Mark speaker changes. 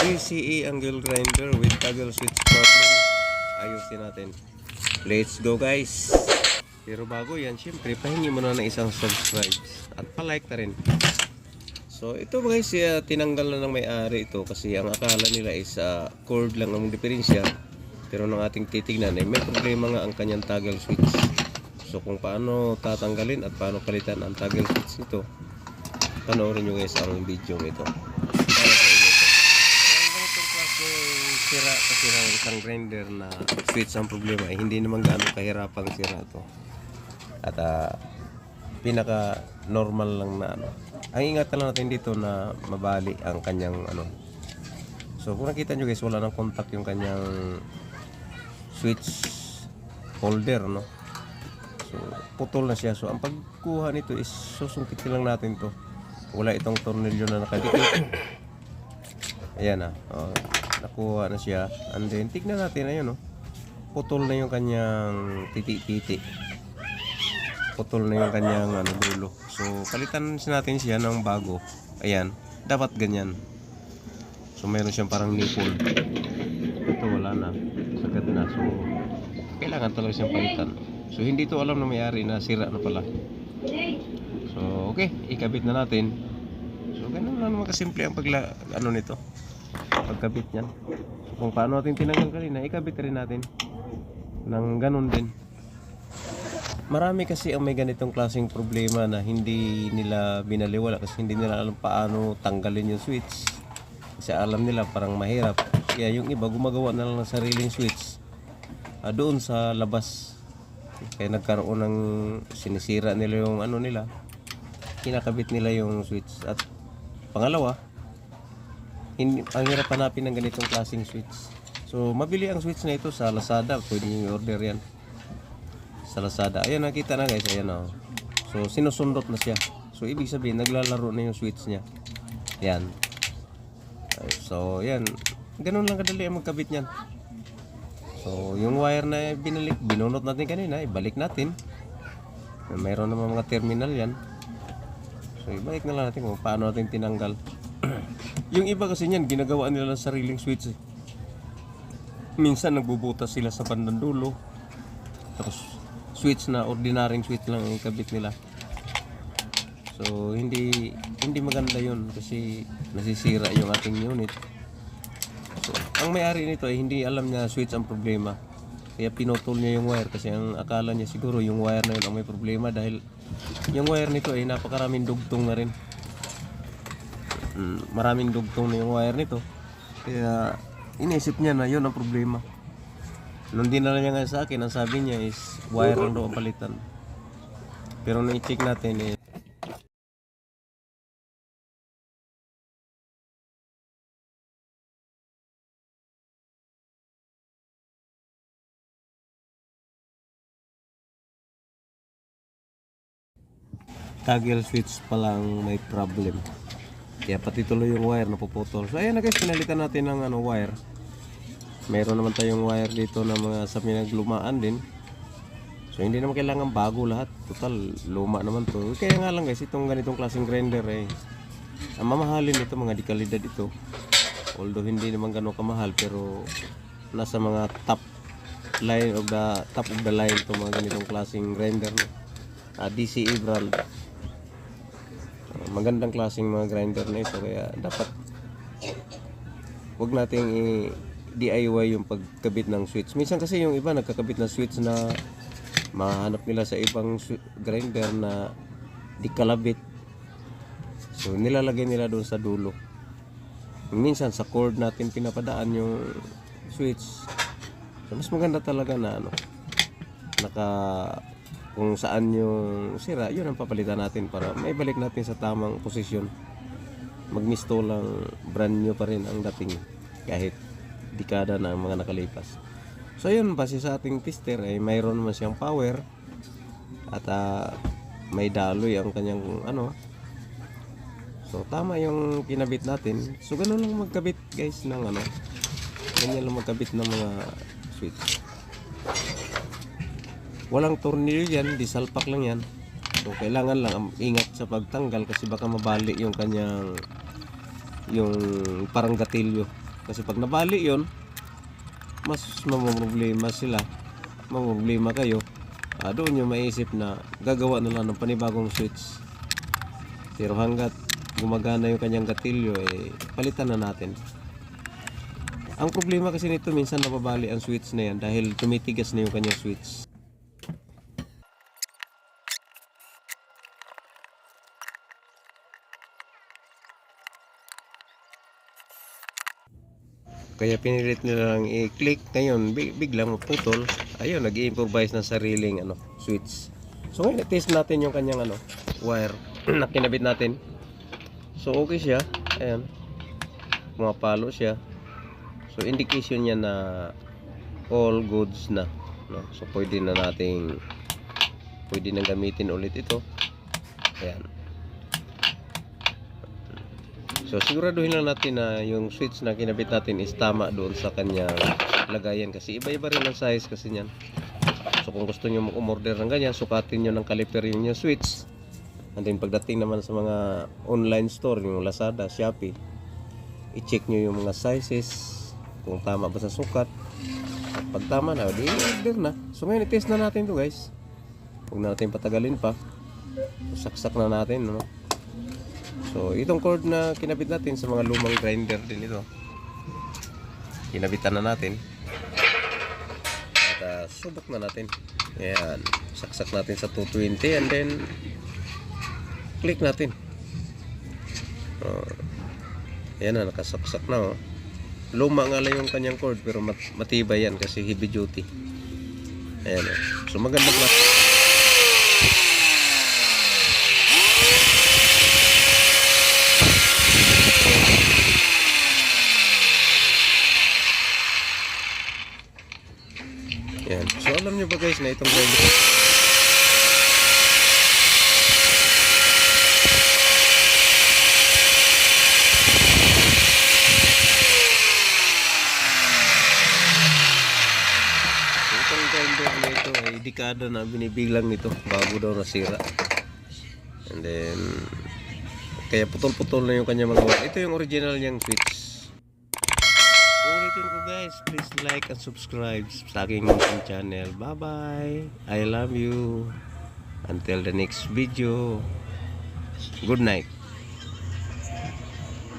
Speaker 1: DCE angle grinder with toggle switch problem. Ayusin natin. Let's go guys. Pero bago yan, syempre pahingi mo na ng isang subscribe at palike na rin. So ito guys, tinanggal na ng may-ari ito kasi ang akala nila is cord lang ang diferensya. Pero nang ating titignan ay may problema nga ang kanyang toggle switch. So kung paano tatanggalin at paano palitan ang toggle switch nito, panoorin nyo guys ang video ito. Sira kasi ng isang grinder na switch ang problema ay hindi naman gaano kahirapang sira to. At pinaka normal lang na ano. Ang ingatan lang natin dito na mabali ang kanyang ano. So kung nakita nyo guys, wala nang contact yung kanyang switch holder, no. So putol na siya. So ang pagkuha nito is susungkitin lang natin to. Wala itong tornilyo na nakadikit. Ayan nakuha na siya. And then tignan natin, ayun putol na yung kanyang titi-titi. Putol na yung kanyang dulo. So palitan natin siya ng bago. Ayan, dapat ganyan. So mayroon siyang parang nipple. Ito wala na, sagad na. So kailangan talaga siyang palitan. So hindi to alam na may-ari na sira na pala. So okay, ikabit na natin. So ganun lang naman kasimple ang nito, pagkabit niyan. So, kung paano natin tinanggal kanina, ikabit rin natin nang ganun din. Marami kasi ang may ganitong klaseng problema na hindi nila binaliwala kasi hindi nila alam paano tanggalin yung switch. Kasi alam nila parang mahirap. Kaya yung iba gumagawa na lang ng sariling switch doon sa labas. Kaya nagkaroon ng sinisira nila yung nila. Kinakabit nila yung switch. At pangalawa, ang hirap hanapin ng ganitong klaseng switch. So mabili ang switch na ito sa Lazada. Pwede nyo i-order yan sa Lazada. Ayan, nakita na guys. Ayan So sinusundot na siya. So ibig sabihin naglalaro na yung switch niya. Yan. So yan, ganun lang kadali ang magkabit niyan. So yung wire na binunot natin kanina, ibalik natin. Mayroon naman mga terminal yan. So ibalik na lang natin kung paano natin tinanggal. Yung iba kasi niyan ginagawa nila ng sariling switch. Minsan nagbubutas sila sa bandang dulo. Tapos switch na ordinaryong switch lang ang ikabit nila. So hindi maganda yun kasi nasisira yung ating unit. So ang may-ari nito ay hindi alam niya switch ang problema. Kaya pinutol niya yung wire kasi ang akala niya siguro yung wire na yun ang may problema dahil yung wire nito ay napakaraming dugtong na rin. Maraming dugtong na yung wire nito. Kaya inisip niya na yun ang problema. Nung dinala niya nga sa akin, ang sabi niya is wire lang daw ang palitan. Pero nung i-check natin toggle switch pa lang may problem. Kaya pati tuloy yung wire napuputol. So ayan na guys, pinalitan natin ng wire. Meron naman tayong wire dito na mga sa pinaglumaan din. So hindi naman kailangan bago lahat. Total luma naman to. Kaya nga lang guys, itong ganitong klaseng grinder ang mamahalin ito, mga dekalidad ito. Although hindi naman gano'ng kamahal, pero nasa mga top of the line to mga ganitong klaseng grinder DCE brand. Magandang klaseng mga grinder na ito, kaya dapat wag nating DIY yung pagkabit ng switch. Minsan kasi yung iba nagkakabit ng switch na mahanap nila sa ibang grinder na di kalabit. So nilalagay nila doon sa dulo. Minsan sa cord natin pinapadaan yung switch. So mas maganda talaga na kung saan yung sira, yun ang papalitan natin para may balik natin sa tamang posisyon. Magmisto lang, brand new pa rin ang dating kahit dekada na ang mga nakalipas. So yun, base sa ating tester ay mayroon naman siyang power at may daloy ang kanyang So tama yung kinabit natin. So ganun lang magkabit guys ng ganyan lang magkabit ng mga switch. Walang tornilyo yan, disalpak lang yan. So kailangan lang ingat sa pagtanggal kasi baka mabali yung kanyang parang gatilyo. Kasi pag nabali yon, mas mamroblema sila, mamroblema kayo. Doon nyo maisip na gagawa na lang ng panibagong switch. Pero hanggat gumagana yung kanyang gatilyo, palitan na natin. Ang problema kasi nito, minsan nababali ang switch na yan dahil tumitigas na yung kanyang switch. Kaya pinilit nila lang i-click. Ngayon biglang maputol. Ayun, nag-i-improvise ng sariling switch. So ngayon i-test natin yung kanyang wire na kinabit natin. So okay siya. Ayan, pumapalo siya. So indication niya na all goods na, no? So pwede na gamitin ulit ito. Ayan. So siguraduhin lang natin na yung switch na kinabit natin is tama doon sa kanyang lagayan, kasi iba-iba rin ang size kasi niyan. So kung gusto niyo mag-order ng ganyan, sukatin niyo ng caliper yung switch. And then pagdating naman sa mga online store, yung Lazada, Shopee, i-check niyo yung mga sizes kung tama ba sa sukat. At pag tama na, di order na. So ngayon i-test na natin to, guys. Huwag na natin patagalin pa. Saksak na natin, no? So itong cord na kinabit natin sa mga lumang grinder din ito, kinabitan na natin. At subok na natin. Ayan, saksak natin sa 220 and then click natin. Ayan na, nakasaksak na. Luma nga lang yung kanyang cord pero matibay yan kasi heavy duty. Ayan. So maganda na. Yan. So alam nyo ba guys na itong grinder, na ito ay dekada na binibilang nito bago daw nasira. And then kaya putol-putol na yung kanya mga wire. Ito yung original niyang switch. Ulitin ko guys, please like and subscribe sa aking channel. Bye bye, I love you. Until the next video, good night.